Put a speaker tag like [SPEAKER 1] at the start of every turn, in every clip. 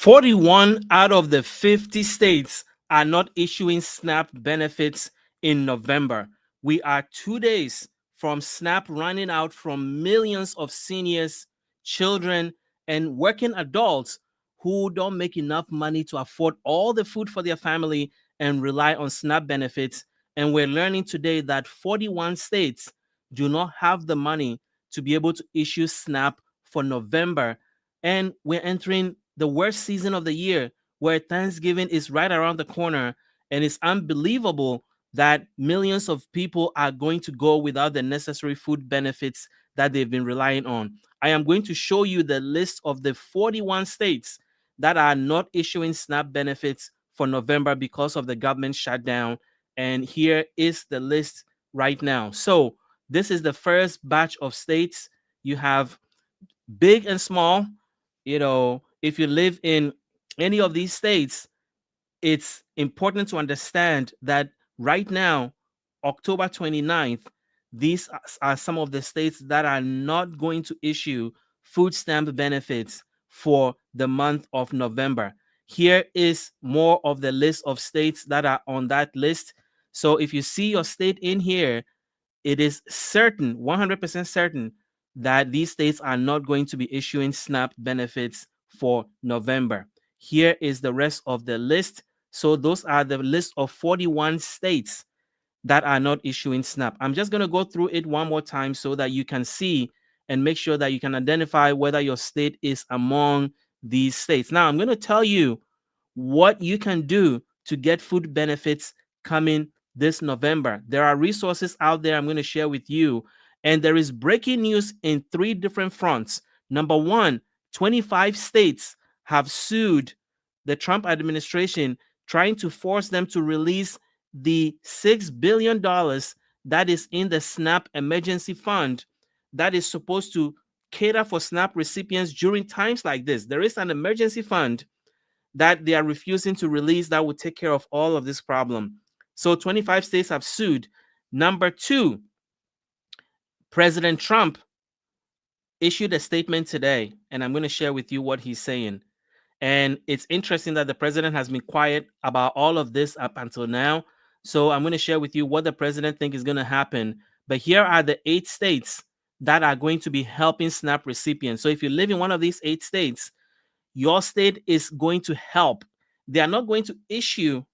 [SPEAKER 1] 41 out of the 50 states are not issuing SNAP benefits in November. We are 2 days from SNAP running out from millions of seniors, children, and working adults who don't make enough money to afford all the food for their family and rely on SNAP benefits. And we're learning today that 41 states do not have the money to be able to issue SNAP for November. And we're entering the worst season of the year where Thanksgiving is right around the corner. And it's unbelievable that millions of people are going to go without the necessary food benefits that they've been relying on. I am going to show you the list of the 41 states that are not issuing SNAP benefits for November because of the government shutdown. And here is the list right now. So this is the first batch of states. You have big and small. If you live in any of these states, it's important to understand that right now, October 29th, these are some of the states that are not going to issue food stamp benefits for the month of November. Here is more of the list of states that are on that list. So if you see your state in here, it is certain, 100% certain, that these states are not going to be issuing SNAP benefits for November. Here is the rest of the list. So those are the list of 41 states that are not issuing SNAP. I'm just going to go through it one more time so that you can see and make sure that you can identify whether your state is among these states. Now, I'm going to tell you what you can do to get food benefits coming this November. There are resources out there I'm going to share with you. And there is breaking news in 3 different fronts. Number one, 25 states have sued the Trump administration, trying to force them to release the $6 billion that is in the SNAP emergency fund that is supposed to cater for SNAP recipients during times like this. There is an emergency fund that they are refusing to release that will take care of all of this problem. So 25 states have sued. Number two, President Trump issued a statement today, and I'm going to share with you what he's saying. And it's interesting that the president has been quiet about all of this up until now. So I'm going to share with you what the president thinks is going to happen. But here are the 8 states that are going to be helping SNAP recipients. So if you live in one of these 8 states, your state is going to help. They are not going to issue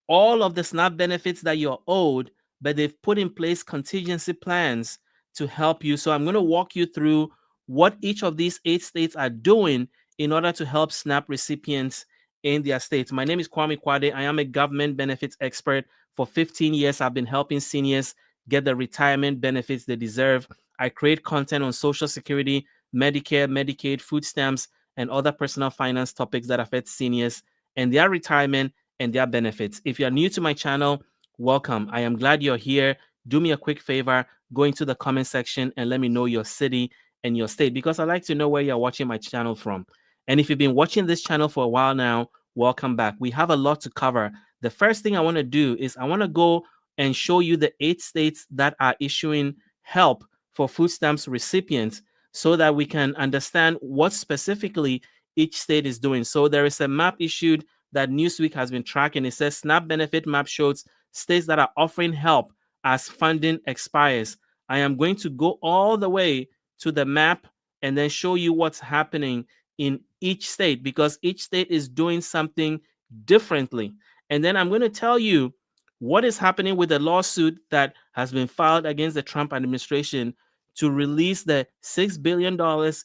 [SPEAKER 1] all of the SNAP benefits that you're owed, but they've put in place contingency plans to help you. So I'm going to walk you through what each of these 8 states are doing in order to help SNAP recipients in their states. My name is Kwame Kwade. I am a government benefits expert. For 15 years, I've been helping seniors get the retirement benefits they deserve. I create content on Social Security, Medicare, Medicaid, food stamps, and other personal finance topics that affect seniors and their retirement and their benefits. If you are new to my channel, welcome. I am glad you're here. Do me a quick favor, go into the comment section and let me know your city and your state, because I like to know where you're watching my channel from. And if you've been watching this channel for a while now, welcome back. We have a lot to cover. The first thing I want to do is I want to go and show you the 8 states that are issuing help for food stamps recipients so that we can understand what specifically each state is doing. So there is a map issued that Newsweek has been tracking. It says SNAP benefit map shows states that are offering help as funding expires. I am going to go all the way to the map and then show you what's happening in each state, because each state is doing something differently. And then I'm going to tell you what is happening with the lawsuit that has been filed against the Trump administration to release the $6 billion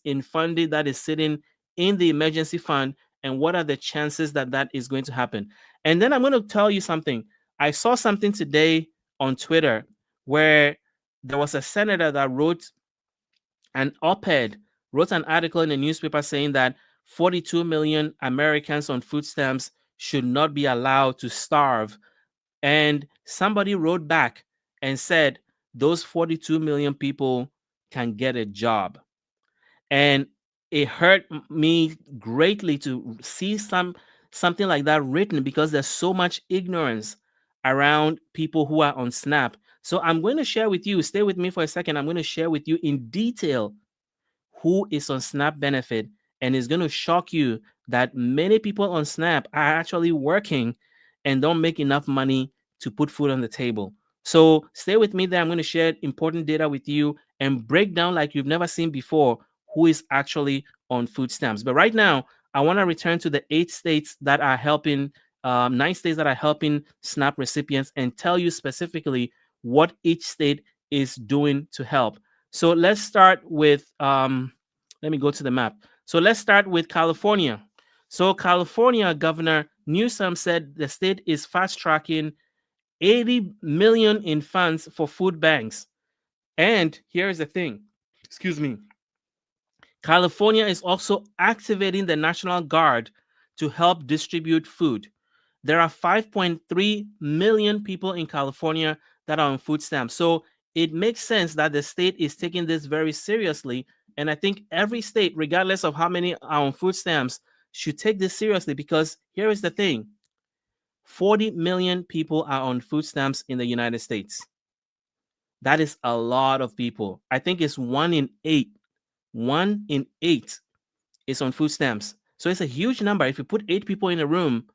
[SPEAKER 1] in funding that is sitting in the emergency fund, and what are the chances that that is going to happen. And then I'm going to tell you something. I saw something today on Twitter where there was a senator that wrote an op-ed, wrote an article in a newspaper saying that 42 million Americans on food stamps should not be allowed to starve. And somebody wrote back and said those 42 million people can get a job. And it hurt me greatly to see something like that written, because there's so much ignorance around people who are on SNAP. So I'm going to share with you, stay with me for a second. I'm going to share with you in detail who is on SNAP benefit And it's going to shock you that many people on SNAP are actually working and don't make enough money to put food on the table. So stay with me there. I'm going to share important data with you and break down like you've never seen before who is actually on food stamps. But right now, I want to return to the 8 states that are helping, 9 states that are helping SNAP recipients and tell you specifically what each state is doing to help. So let's start with, let me go to the map. So let's start with California. So California Governor Newsom said the state is fast tracking 80 million in funds for food banks. And here's the thing, excuse me. California is also activating the National Guard to help distribute food. There are 5.3 million people in California that are on food stamps. So it makes sense that the state is taking this very seriously. And I think every state, regardless of how many are on food stamps, should take this seriously, because here is the thing: 40 million people are on food stamps in the United States. That is a lot of people. I think it's 1 in 8. 1 in 8 is on food stamps. So it's a huge number. If you put 8 people in a room,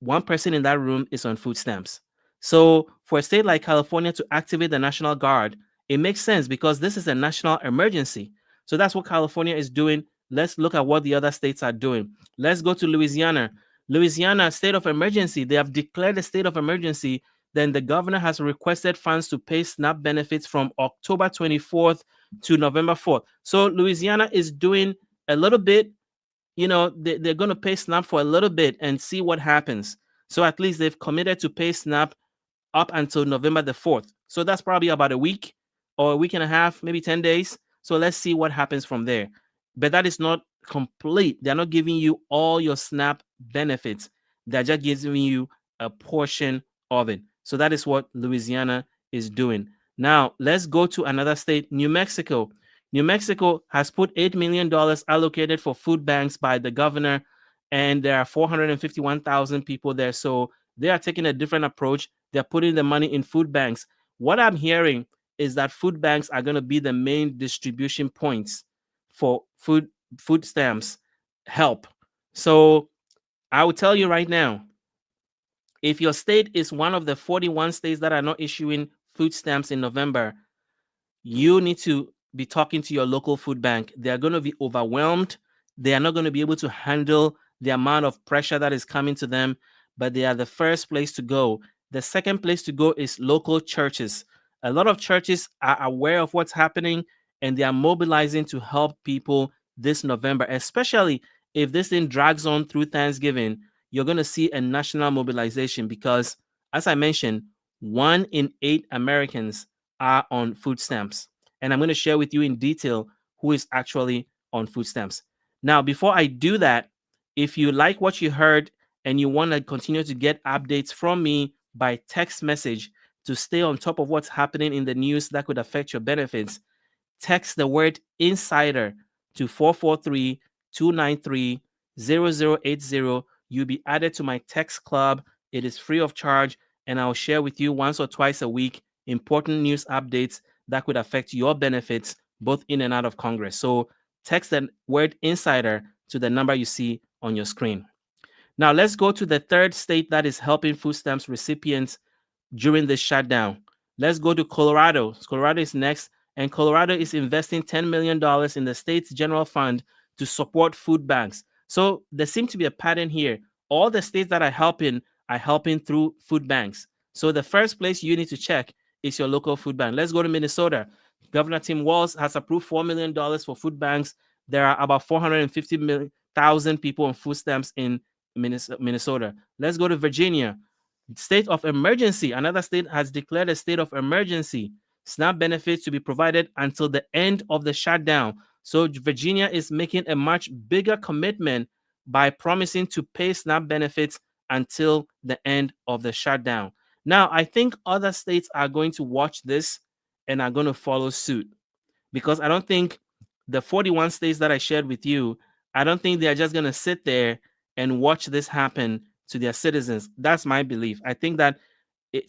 [SPEAKER 1] one person in that room is on food stamps. So for a state like California to activate the National Guard, it makes sense because this is a national emergency. So that's what California is doing. Let's look at what the other states are doing. Let's go to Louisiana. Louisiana, state of emergency. They have declared a state of emergency. Then the governor has requested funds to pay SNAP benefits from October 24th to November 4th. So Louisiana is doing a little bit. They're going to pay SNAP for a little bit and see what happens. So at least they've committed to pay SNAP up until November the 4th. So that's probably about a week or a week and a half, maybe 10 days. So let's see what happens from there. But that is not complete. They're not giving you all your SNAP benefits. They're just giving you a portion of it. So that is what Louisiana is doing. Now, let's go to another state, New Mexico. New Mexico has put $8 million allocated for food banks by the governor, and there are 451,000 people there. So they are taking a different approach. They're putting the money in food banks. What I'm hearing is that food banks are going to be the main distribution points for food stamps help. So I will tell you right now, if your state is one of the 41 states that are not issuing food stamps in November, you need to be talking to your local food bank. They are going to be overwhelmed. They are not going to be able to handle the amount of pressure that is coming to them, but they are the first place to go. The second place to go is local churches. A lot of churches are aware of what's happening, and they are mobilizing to help people this November, especially if this thing drags on through Thanksgiving. You're going to see a national mobilization because, as I mentioned, 1 in 8 Americans are on food stamps. And I'm going to share with you in detail who is actually on food stamps. Now, before I do that, if you like what you heard and you want to continue to get updates from me by text message to stay on top of what's happening in the news that could affect your benefits, text the word insider to 443-293-0080. You'll be added to my text club. It is free of charge, and I'll share with you once or twice a week important news updates that could affect your benefits both in and out of Congress. So text the word insider to the number you see on your screen. Now let's go to the third state that is helping food stamps recipients during the shutdown. Let's go to Colorado. Colorado is next, and Colorado is investing $10 million in the state's general fund to support food banks. So there seems to be a pattern here. All the states that are helping through food banks. So the first place you need to check is your local food bank. Let's go to Minnesota. Governor Tim Walz has approved $4 million for food banks. There are about 450,000 people on food stamps in Minnesota. Let's go to Virginia. State of emergency. Another state has declared a state of emergency. SNAP benefits to be provided until the end of the shutdown. So Virginia is making a much bigger commitment by promising to pay SNAP benefits until the end of the shutdown. Now, I think other states are going to watch this and are going to follow suit, because I don't think the 41 states that I shared with you, I don't think they're just going to sit there and watch this happen to their citizens. That's my belief. I think that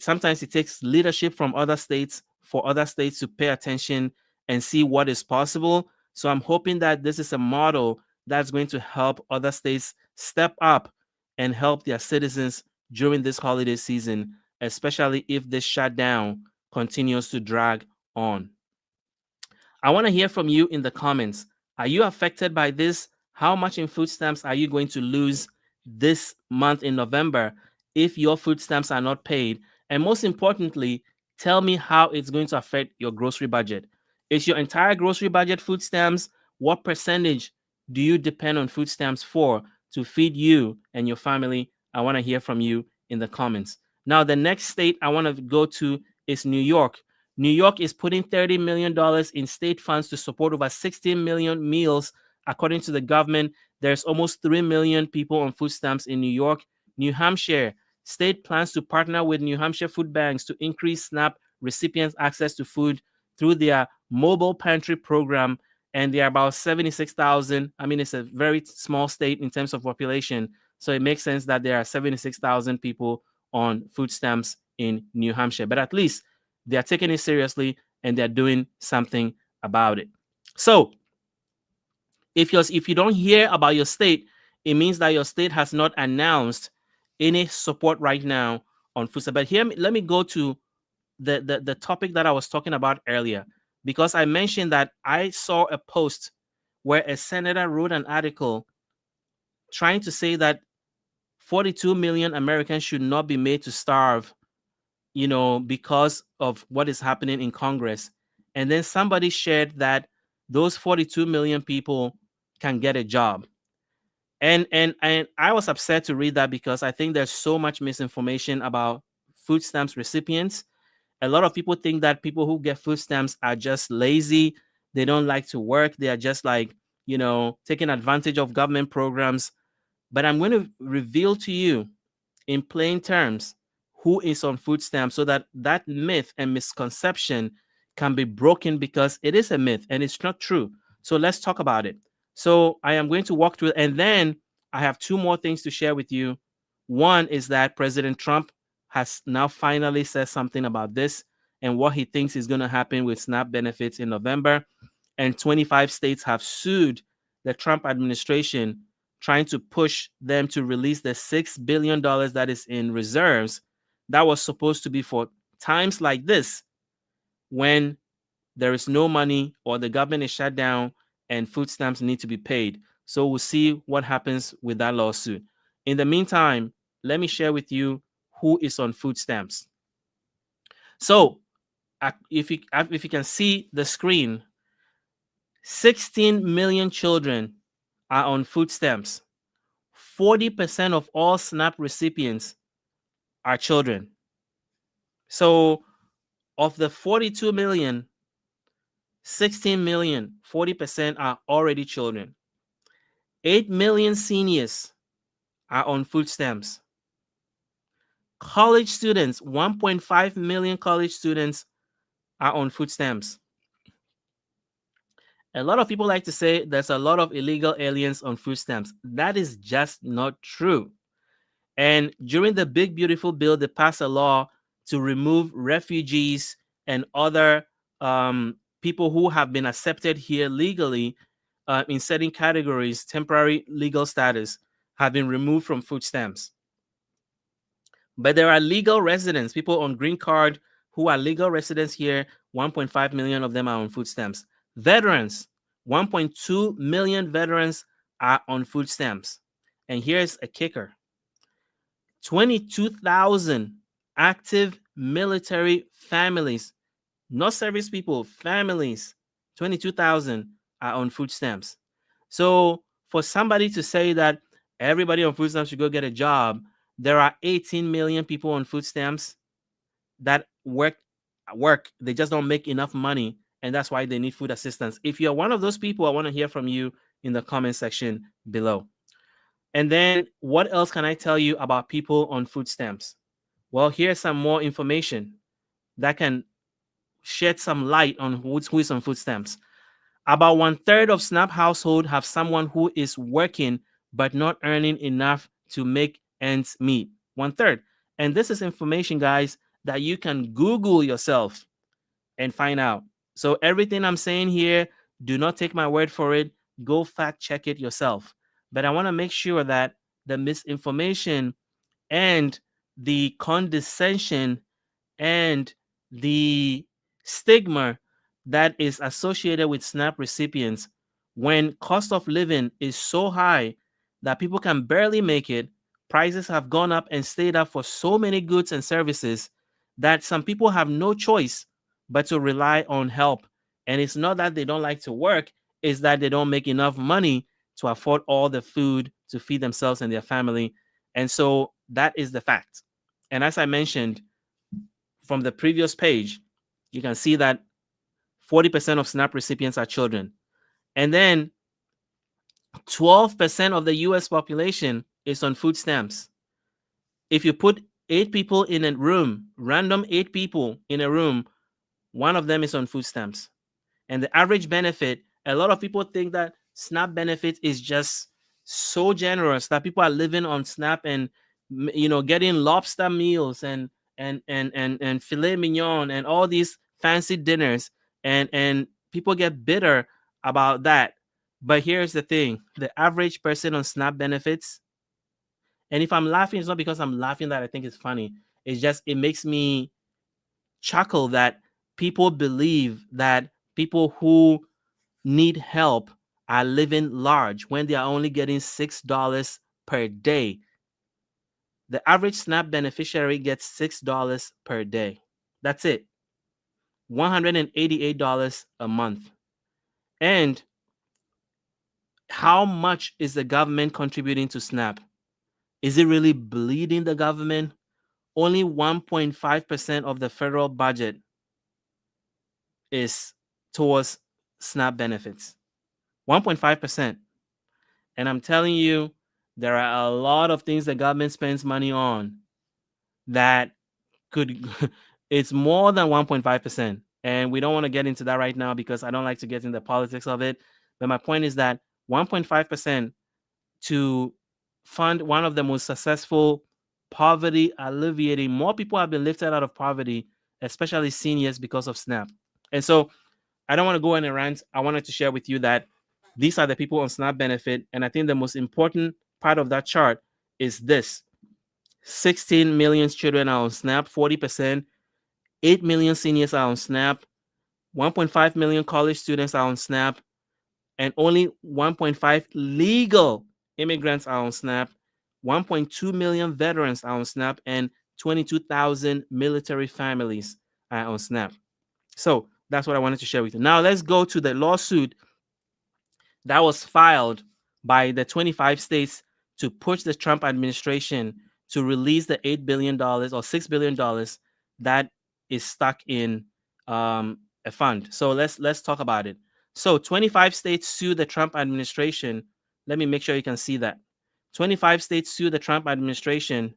[SPEAKER 1] sometimes it takes leadership from other states for other states to pay attention and see what is possible. So I'm hoping that this is a model that's going to help other states step up and help their citizens during this holiday season, especially if this shutdown continues to drag on. I want to hear from you in the comments. Are you affected by this? How much in food stamps are you going to lose this month in November if your food stamps are not paid? And most importantly, tell me how it's going to affect your grocery budget. Is your entire grocery budget food stamps? What percentage do you depend on food stamps for to feed you and your family? I want to hear from you in the comments. Now, the next state I want to go to is New York. New York is putting $30 million in state funds to support over 16 million meals. According to the government, there's almost 3 million people on food stamps in New York. New Hampshire, state plans to partner with New Hampshire food banks to increase SNAP recipients' access to food through their mobile pantry program. And there are about 76,000. I mean, it's a very small state in terms of population. So it makes sense that there are 76,000 people on food stamps in New Hampshire. But at least they are taking it seriously and they're doing something about it. So if you don't hear about your state, it means that your state has not announced any support right now on food stamps. But here, let me go to the topic that I was talking about earlier, because I mentioned that I saw a post where a senator wrote an article trying to say that 42 million Americans should not be made to starve, because of what is happening in Congress. And then somebody shared that those 42 million people can get a job. And I was upset to read that because I think there's so much misinformation about food stamps recipients. A lot of people think that people who get food stamps are just lazy. They don't like to work. They are just like, taking advantage of government programs. But I'm going to reveal to you in plain terms who is on food stamps so that that myth and misconception can be broken, because it is a myth and it's not true. So let's talk about it. So I am going to walk through, and then I have two more things to share with you. One is that President Trump has now finally said something about this and what he thinks is going to happen with SNAP benefits in November. And 25 states have sued the Trump administration, trying to push them to release the $6 billion that is in reserves that was supposed to be for times like this, when there is no money or the government is shut down and food stamps need to be paid. So we'll see what happens with that lawsuit. In the meantime, let me share with you who is on food stamps. So if you can see the screen, 16 million children are on food stamps. 40% of all SNAP recipients are children. So of the 42 million, 16 million, 40% are already children. 8 million seniors are on food stamps. College students, 1.5 million college students are on food stamps. A lot of people like to say there's a lot of illegal aliens on food stamps. That is just not true. And during the Big Beautiful Bill, they passed a law to remove refugees and other people who have been accepted here legally in certain categories, temporary legal status, have been removed from food stamps. But there are legal residents, people on green card who are legal residents here. 1.5 million of them are on food stamps. Veterans, 1.2 million veterans are on food stamps. And here's a kicker. 22,000 active military families, not service people, families, 22,000 are on food stamps. So for somebody to say that everybody on food stamps should go get a job, there are 18 million people on food stamps that work. They just don't make enough money, and that's why they need food assistance. If you're one of those people, I want to hear from you in the comment section below. And then what else can I tell you about people on food stamps? Well, here's some more information that can shed some light on who is on food stamps. About 1/3 of SNAP households have someone who is working but not earning enough to make ends meet. 1/3. And this is information, guys, that you can Google yourself and find out. So everything I'm saying here, do not take my word for it. go fact check it yourself. But I want to make sure that the misinformation and the condescension and the stigma that is associated with SNAP recipients when cost of living is so high that people can barely make it. Prices have gone up and stayed up for so many goods and services that some people have no choice but to rely on help. And it's not that they don't like to work, it's that they don't make enough money to afford all the food to feed themselves and their family. And so that is the fact. And as I mentioned, from the previous page, you can see that 40% of SNAP recipients are children. And then 12% of the US population is on food stamps. If you put 8 people in a room, random 8 people in a room, one of them is on food stamps. And the average benefit, a lot of people think that SNAP benefit is just so generous that people are living on SNAP and getting lobster meals and filet mignon and all these fancy dinners, and people get bitter about that. But here's the thing: the average person on SNAP benefits, and if I'm laughing, it's not because I'm laughing that I think it's funny. It's just it makes me chuckle that people believe that people who need help are living large when they are only getting $6 per day. The average SNAP beneficiary gets $6 per day. That's it. $188 a month. And how much is the government contributing to SNAP? Is it really bleeding the government? Only 1.5% of the federal budget is towards SNAP benefits. 1.5%. And I'm telling you, there are a lot of things the government spends money on that could, it's more than 1.5%. And we don't want to get into that right now because I don't like to get into the politics of it. But my point is that 1.5% to fund one of the most successful poverty alleviating, more people have been lifted out of poverty, especially seniors, because of SNAP. And so I don't want to go on a rant. I wanted to share with you that these are the people on SNAP benefit. And I think the most important part of that chart is this: 16 million children are on SNAP, 40%, 8 million seniors are on SNAP, 1.5 million college students are on SNAP, and only 1.5 legal immigrants are on SNAP, 1.2 million veterans are on SNAP, and 22,000 military families are on SNAP. So that's what I wanted to share with you. Now let's go to the lawsuit that was filed by the 25 states to push the Trump administration to release the $8 billion or $6 billion that is stuck in a fund. So let's talk about it. So 25 states sued the Trump administration. Let me make sure you can see that. 25 states sued the Trump administration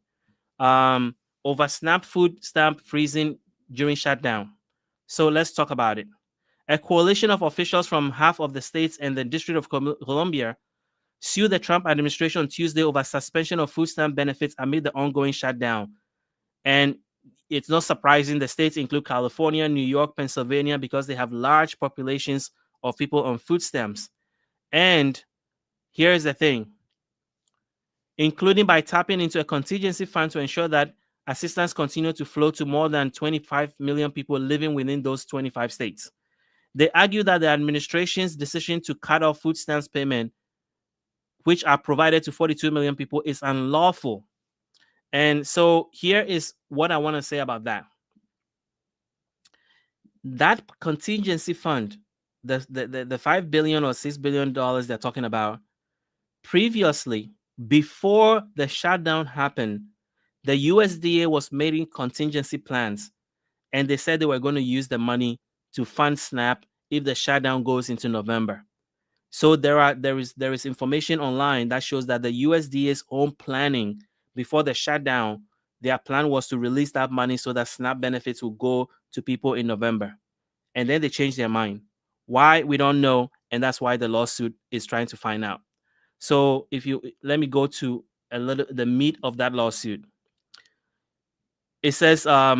[SPEAKER 1] over SNAP food stamp freezing during shutdown. So let's talk about it. A coalition of officials from half of the states and the District of Columbia sued the Trump administration on Tuesday over suspension of food stamp benefits amid the ongoing shutdown. And it's not surprising the states include California, New York, Pennsylvania, because they have large populations of people on food stamps. And here's the thing: including by tapping into a contingency fund to ensure that assistance continue to flow to more than 25 million people living within those 25 states. They argue that the administration's decision to cut off food stamps payment, which are provided to 42 million people, is unlawful. And so here is what I want to say about that. That contingency fund, the $5 billion or $6 billion they're talking about, previously, before the shutdown happened, the USDA was making contingency plans, and they said they were going to use the money to fund SNAP if the shutdown goes into November. So there is information online that shows that the USDA's own planning before the shutdown, their plan was to release that money so that SNAP benefits will go to people in November. And then they changed their mind. Why? We don't know. And that's why the lawsuit is trying to find out. So if you let me go to a little the meat of that lawsuit. It says, let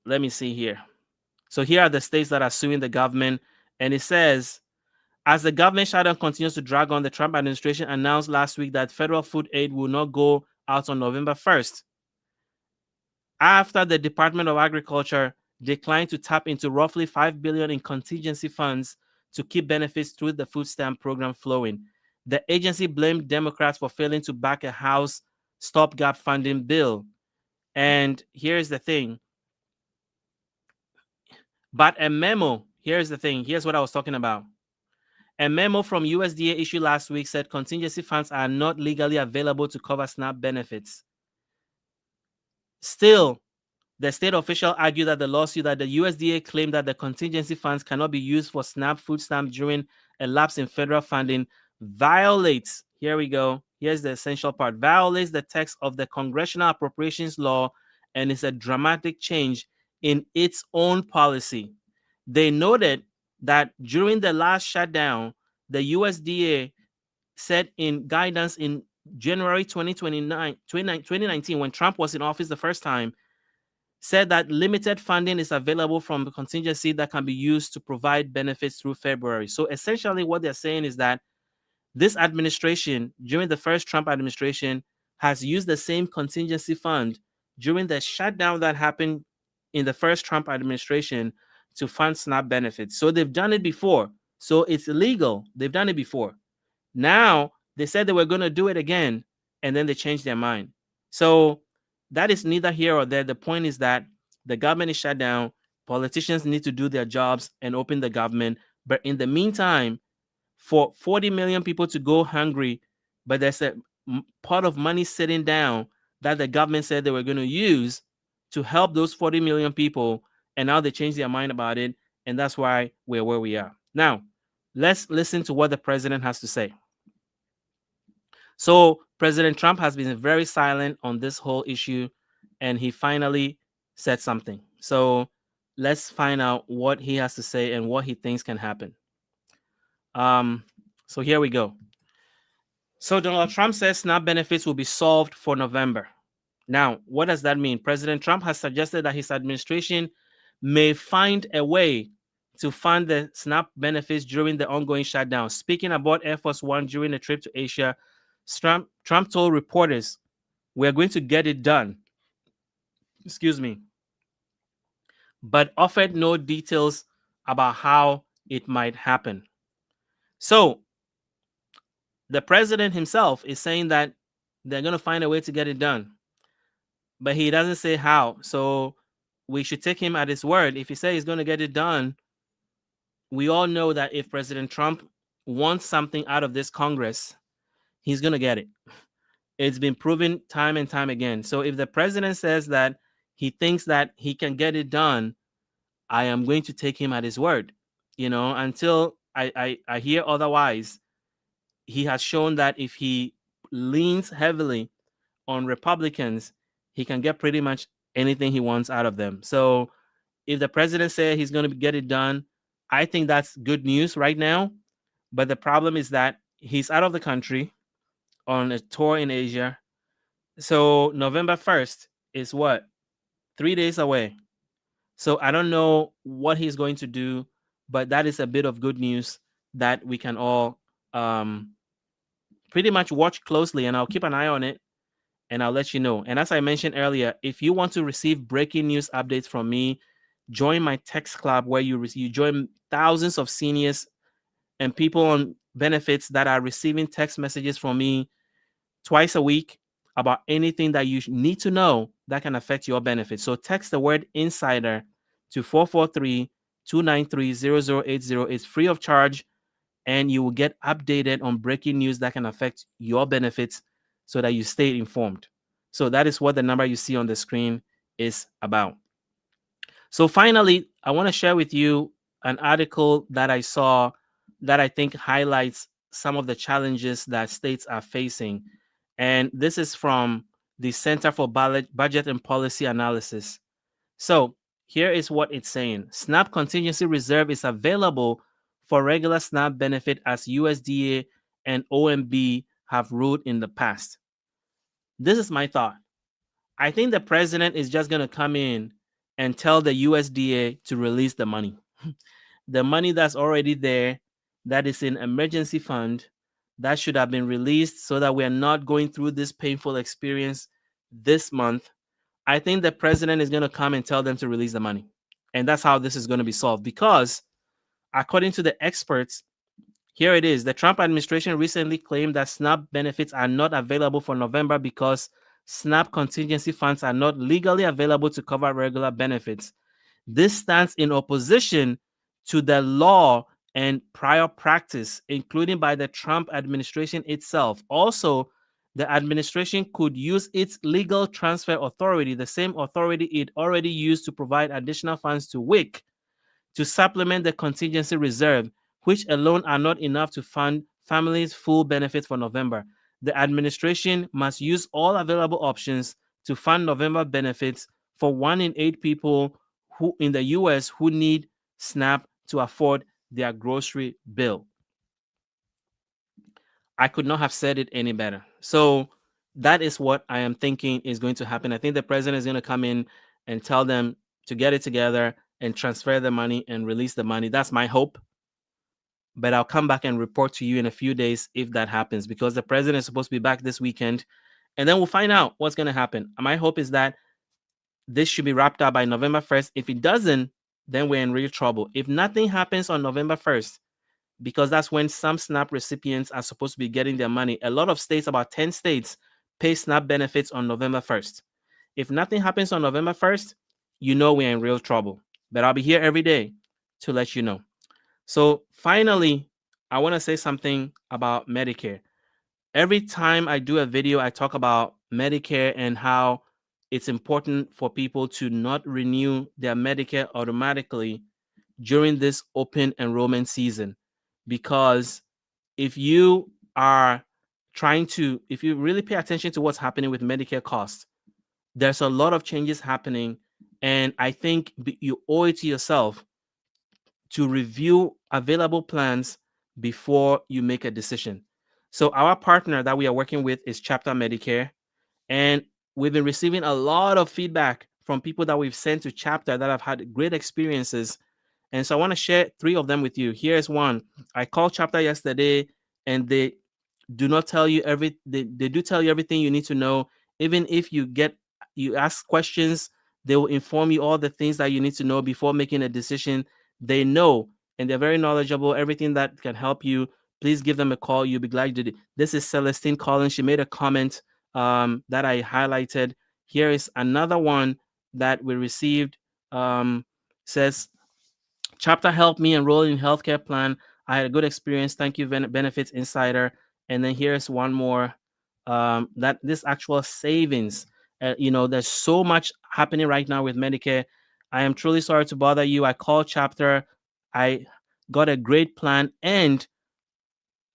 [SPEAKER 1] me see here. So here are the states that are suing the government, and it says As the government shutdown continues to drag on, the Trump administration announced last week that federal food aid will not go out on November 1st, after the Department of Agriculture declined to tap into roughly $5 billion in contingency funds to keep benefits through the food stamp program flowing. The agency blamed Democrats for failing to back a House stopgap funding bill. And here's the thing. But a memo, here's the thing. Here's what I was talking about. A memo from USDA issued last week said contingency funds are not legally available to cover SNAP benefits. Still, the state official argued that the lawsuit that the USDA claimed that the contingency funds cannot be used for SNAP food stamp during a lapse in federal funding violates, here we go, here's the essential part, violates the text of the Congressional Appropriations Law and is a dramatic change in its own policy. They noted that during the last shutdown, the USDA said in guidance in January 2019, when Trump was in office the first time, said that limited funding is available from the contingency that can be used to provide benefits through February. So essentially what they're saying is that this administration, during the first Trump administration, has used the same contingency fund during the shutdown that happened in the first Trump administration to fund SNAP benefits. So they've done it before. So it's illegal. They've done it before. Now they said they were going to do it again, and then they changed their mind. So that is neither here or there. The point is that the government is shut down. Politicians need to do their jobs and open the government. But in the meantime, for 40 million people to go hungry, but there's a pot of money sitting down that the government said they were going to use to help those 40 million people, and now they changed their mind about it, and that's why we're where we are. Now, let's listen to what the president has to say. So President Trump has been very silent on this whole issue, and he finally said something. So let's find out what he has to say and what he thinks can happen. So here we go. So Donald Trump says SNAP benefits will be solved for November. Now, what does that mean? President Trump has suggested that his administration may find a way to fund the SNAP benefits during the ongoing shutdown. Speaking about Air Force One during a trip to Asia, Trump told reporters, "We're going to get it done." Excuse me. But offered no details about how it might happen. So the president himself is saying that they're going to find a way to get it done, but he doesn't say how. So we should take him at his word. If he says he's going to get it done, we all know that if President Trump wants something out of this Congress, he's going to get it. It's been proven time and time again. So if the president says that he thinks that he can get it done, I am going to take him at his word. Until I hear otherwise, he has shown that if he leans heavily on Republicans, he can get pretty much anything he wants out of them. So if the president says he's going to get it done, I think that's good news right now. But the problem is that he's out of the country on a tour in Asia. So November 1st is what? 3 days away. So I don't know what he's going to do, but that is a bit of good news that we can all pretty much watch closely, and I'll keep an eye on it and I'll let you know. And as I mentioned earlier, if you want to receive breaking news updates from me, join my text club where you join thousands of seniors and people on benefits that are receiving text messages from me twice a week about anything that you need to know that can affect your benefits. So text the word insider to 443-293-0080. It's free of charge, and you will get updated on breaking news that can affect your benefits so that you stay informed. So that is what the number you see on the screen is about. So finally, I want to share with you an article that I saw that I think highlights some of the challenges that states are facing. And this is from the Center for Budget and Policy Analysis. So here is what it's saying. SNAP contingency reserve is available for regular SNAP benefit as USDA and OMB have ruled in the past. This is my thought. I think the president is just going to come in and tell the USDA to release the money. The money that's already there, that is in emergency fund that should have been released so that we are not going through this painful experience this month. I think the president is going to come and tell them to release the money. And that's how this is going to be solved. Because according to the experts, here it is. The Trump administration recently claimed that SNAP benefits are not available for November because SNAP contingency funds are not legally available to cover regular benefits. This stands in opposition to the law and prior practice, including by the Trump administration itself. Also, the administration could use its legal transfer authority, the same authority it already used to provide additional funds to WIC, to supplement the contingency reserve, which alone are not enough to fund families' full benefits for November. The administration must use all available options to fund November benefits for 1 in 8 people who in the US who need SNAP to afford their grocery bill. I could not have said it any better. So that is what I am thinking is going to happen. I think the president is going to come in and tell them to get it together and transfer the money and release the money. That's my hope. But I'll come back and report to you in a few days if that happens, because the president is supposed to be back this weekend. And then we'll find out what's going to happen. My hope is that this should be wrapped up by November 1st. If it doesn't, then we're in real trouble. If nothing happens on November 1st, because that's when some SNAP recipients are supposed to be getting their money. A lot of states, about 10 states, pay SNAP benefits on November 1st. If nothing happens on November 1st, you know we're in real trouble. But I'll be here every day to let you know. So finally, I want to say something about Medicare. Every time I do a video, I talk about Medicare and how it's important for people to not renew their Medicare automatically during this open enrollment season. Because if you are if you really pay attention to what's happening with Medicare costs, there's a lot of changes happening. And I think you owe it to yourself to review available plans before you make a decision. So our partner that we are working with is Chapter Medicare. And we've been receiving a lot of feedback from people that we've sent to Chapter that have had great experiences. And so I want to share 3 of them with you. Here's one. I called Chapter yesterday, and they do not tell you they do tell you everything you need to know. Even if you ask questions, they will inform you all the things that you need to know before making a decision. They know, and they're very knowledgeable. Everything that can help you, please give them a call. You'll be glad you did it. This is Celestine Collins. She made a comment that I highlighted. Here is another one that we received. Says, Chapter helped me enroll in healthcare plan. I had a good experience. Thank you, Benefits Insider. And then here's one more. That this actual savings. There's so much happening right now with Medicare. I am truly sorry to bother you. I called Chapter. I got a great plan, and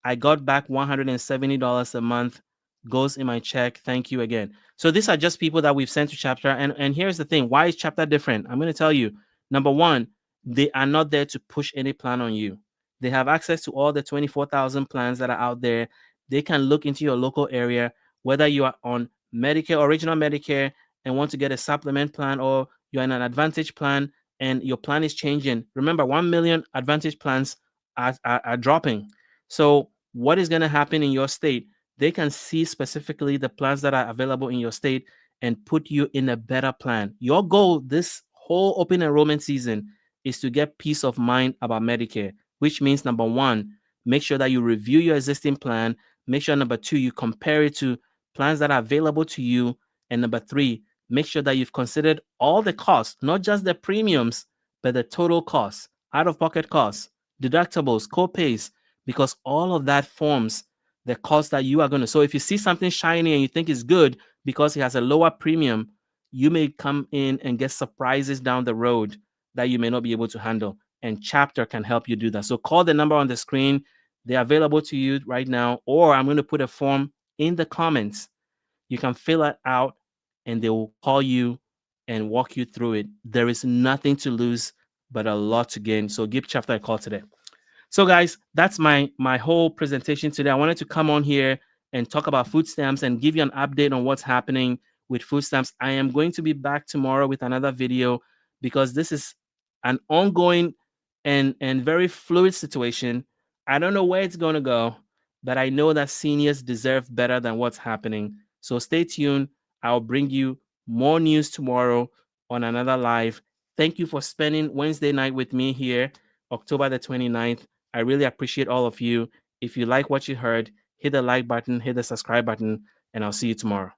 [SPEAKER 1] I got back $170 a month. Goes in my check. Thank you again. So these are just people that we've sent to Chapter. And here's the thing. Why is Chapter different? I'm going to tell you. Number one, they are not there to push any plan on you. They have access to all the 24,000 plans that are out there. They can look into your local area, whether you are on Medicare, original Medicare, and want to get a supplement plan, or you're in an Advantage plan and your plan is changing. Remember, 1 million Advantage plans are dropping. So what is going to happen in your state? They can see specifically the plans that are available in your state and put you in a better plan. Your goal this whole open enrollment season is to get peace of mind about Medicare, which means number one, make sure that you review your existing plan. Make sure number two, you compare it to plans that are available to you. And number three, make sure that you've considered all the costs, not just the premiums, but the total costs, out-of-pocket costs, deductibles, co-pays, because all of that forms the cost that you are going to. So if you see something shiny and you think it's good because it has a lower premium, you may come in and get surprises down the road that you may not be able to handle. And Chapter can help you do that. So call the number on the screen. They're available to you right now, or I'm going to put a form in the comments. You can fill it out and they will call you and walk you through it. There is nothing to lose, but a lot to gain. So give Chapter a call today. So guys, that's my whole presentation today. I wanted to come on here and talk about food stamps and give you an update on what's happening with food stamps. I am going to be back tomorrow with another video because this is an ongoing and very fluid situation. I don't know where it's going to go, but I know that seniors deserve better than what's happening. So stay tuned. I'll bring you more news tomorrow on another live. Thank you for spending Wednesday night with me here, October the 29th. I really appreciate all of you. If you like what you heard, hit the like button, hit the subscribe button, and I'll see you tomorrow.